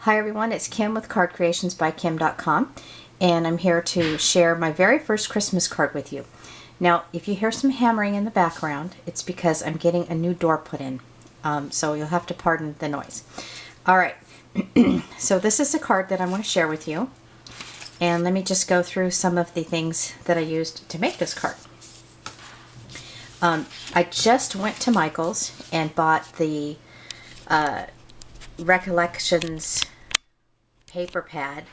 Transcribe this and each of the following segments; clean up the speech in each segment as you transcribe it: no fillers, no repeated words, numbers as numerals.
Hi everyone, it's Kim with cardcreationsbykim.com, and I'm here to share my very first Christmas card with you. Now, if you hear some hammering in the background, it's because I'm getting a new door put in, so you'll have to pardon the noise. Alright, so this is a card that I want to share with you, and let me just go through some of the things that I used to make this card. I just went to Michael's and bought the Recollections paper pad,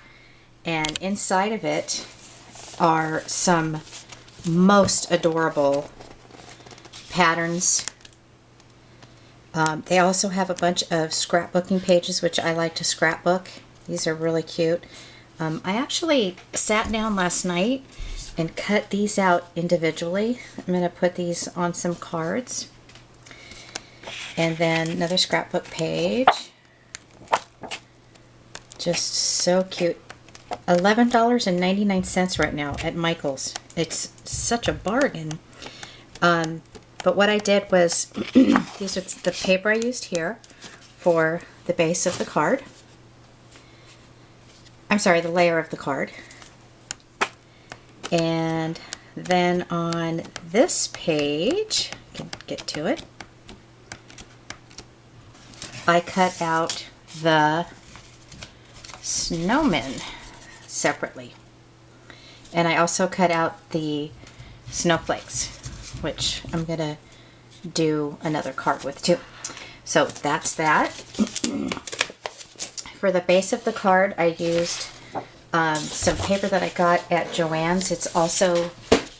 and inside of it are some most adorable patterns. They also have a bunch of scrapbooking pages, which I like to scrapbook. These are really cute. I actually sat down last night and cut these out individually. I'm going to put these on some cards. And then another scrapbook page. Just so cute. $11.99 right now at Michael's. It's such a bargain. But what I did was, these are the paper I used here for the base of the card. I'm sorry, the layer of the card. And then on this page, I can get to it, I cut out the snowmen separately. And I also cut out the snowflakes, which I'm going to do another card with too. So that's that. For the base of the card, I used some paper that I got at Joann's. It's also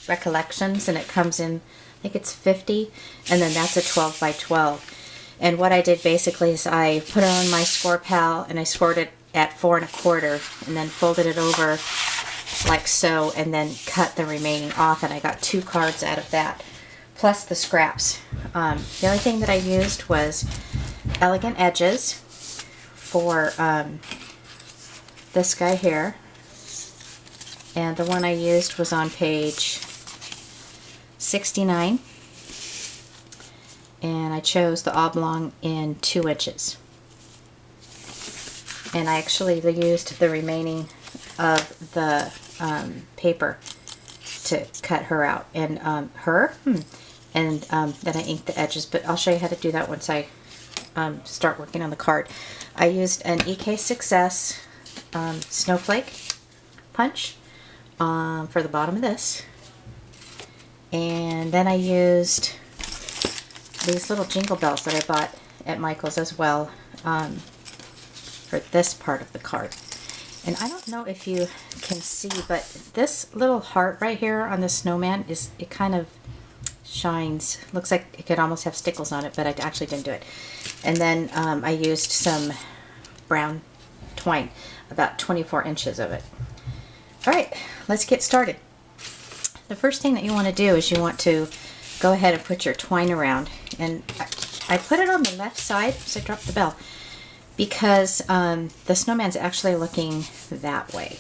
Recollections, and it comes in, I think it's 50, and then that's a 12 by 12. And what I did basically is I put it on my score pal, and I scored it at 4 1/4, and then folded it over like so, and then cut the remaining off, and I got 2 cards out of that, plus the scraps. The only thing that I used was Elegant Edges for this guy here, and the one I used was on page 69, and I chose the oblong in 2 inches. And I actually used the remaining of the paper to cut her out, and then I inked the edges, but I'll show you how to do that once I start working on the card. I used an EK Success snowflake punch for the bottom of this, and then I used these little jingle bells that I bought at Michael's as well for this part of the card. And I don't know if you can see, but this little heart right here on the snowman, it kind of shines. Looks like it could almost have stickles on it, but I actually didn't do it. And then I used some brown twine, about 24 inches of it. Alright, let's get started. The first thing that you want to do is you want to go ahead and put your twine around. And I put it on the left side, so I dropped the bell, because the snowman's actually looking that way.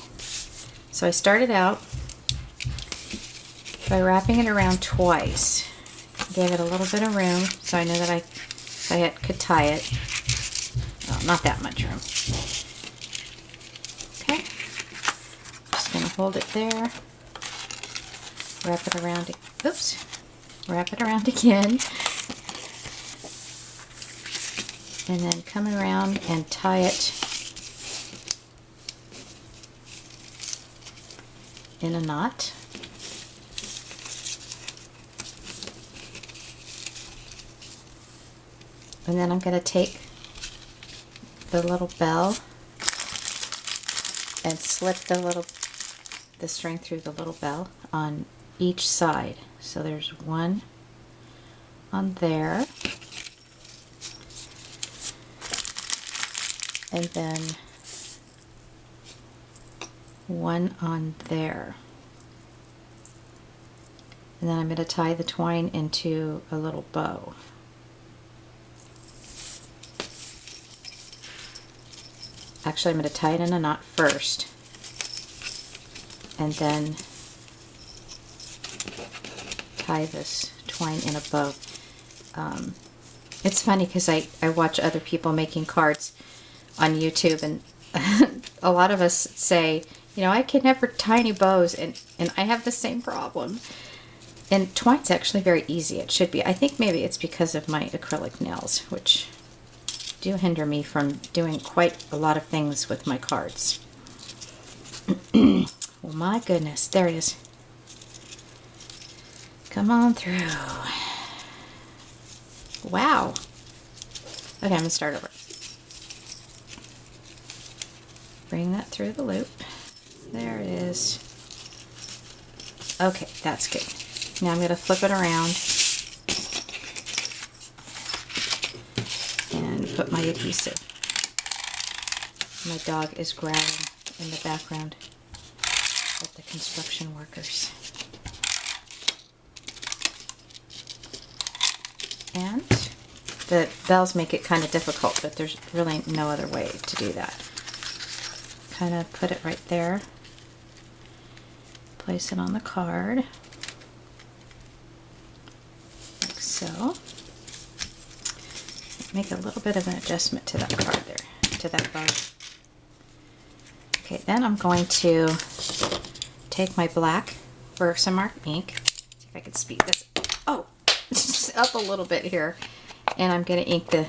So I started out by wrapping it around twice. Gave it a little bit of room, so I know that I could tie it. Well, not that much room. Okay. Just going to hold it there. Wrap it around. Oops. Wrap it around again. And then come around and tie it in a knot. And then I'm going to take the little bell and slip the string through the little bell on each side. So there's one on there. And then one on there. And then I'm going to tie the twine into a little bow. Actually, I'm going to tie it in a knot first, and then tie this twine in a bow. It's funny because I watch other people making cards on YouTube, and a lot of us say, you know, I can never tiny bows, and I have the same problem. And twine's actually very easy. It should be. I think maybe it's because of my acrylic nails, which do hinder me from doing quite a lot of things with my cards. Well, my goodness, there it is. Come on through. Wow. Okay, I'm gonna start over. Bring that through the loop. There it is. Okay, that's good. Now I'm going to flip it around and put my adhesive. My dog is growling in the background at the construction workers. And the bells make it kind of difficult, but there's really no other way to do that. Kind of put it right there. Place it on the card. Like so. Make a little bit of an adjustment to that card there, to that bow. Okay, then I'm going to take my black Versamark ink. See if I can speed this. Oh, just up a little bit here. And I'm going to ink the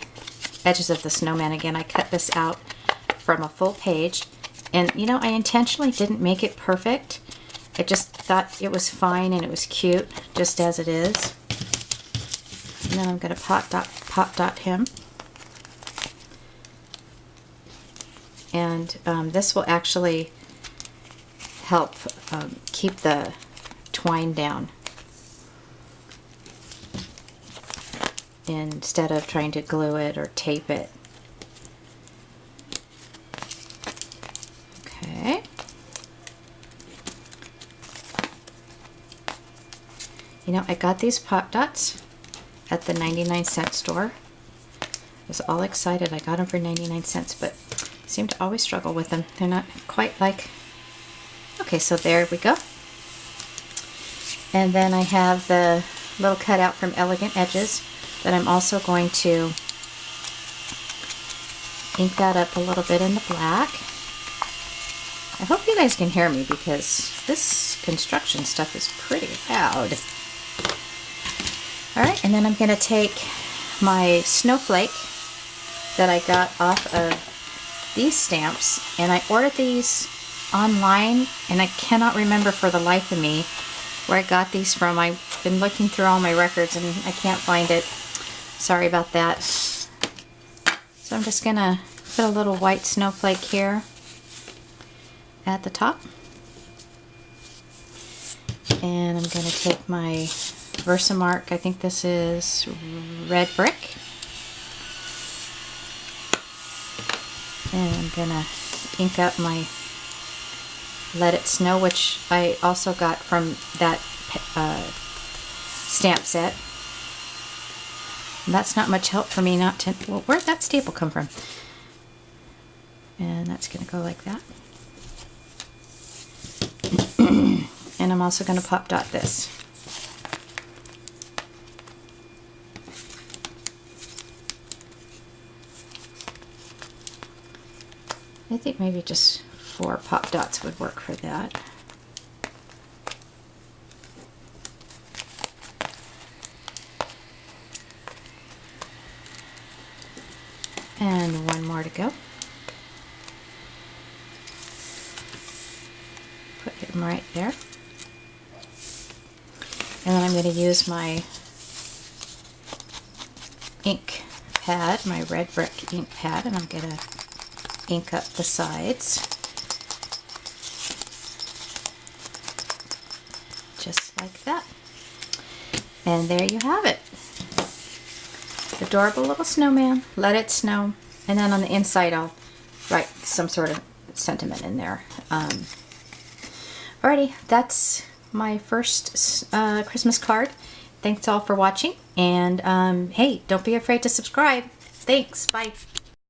edges of the snowman again. I cut this out from a full page. And you know, I intentionally didn't make it perfect. I just thought it was fine and it was cute, just as it is. And then I'm going to pop dot him. And this will actually help keep the twine down, instead of trying to glue it or tape it. Okay. You know, I got these pop dots at the 99-cent store. I was all excited. I got them for 99 cents, but I seem to always struggle with them. They're not quite like... Okay, so there we go. And then I have the little cutout from Elegant Edges that I'm also going to ink that up a little bit in the black. I hope you guys can hear me because this construction stuff is pretty loud. Alright, and then I'm going to take my snowflake that I got off of these stamps, and I ordered these online, and I cannot remember for the life of me where I got these from. I've been looking through all my records and I can't find it. Sorry about that. So I'm just going to put a little white snowflake here at the top. And I'm going to take my Versamark, I think this is Red Brick. And I'm going to ink up my Let It Snow, which I also got from that stamp set. And that's not much help for me not to... Well, where'd that staple come from? And that's going to go like that. And I'm also going to pop dot this. I think maybe just 4 pop dots would work for that. And one more to go. Put him right there. And then I'm going to use my ink pad, my Red Brick ink pad, and I'm going to ink up the sides. Just like that. And there you have it. Adorable little snowman, Let It Snow. And then on the inside I'll write some sort of sentiment in there. Alrighty, that's my first Christmas card. Thanks all for watching, and hey, don't be afraid to subscribe. Thanks, bye.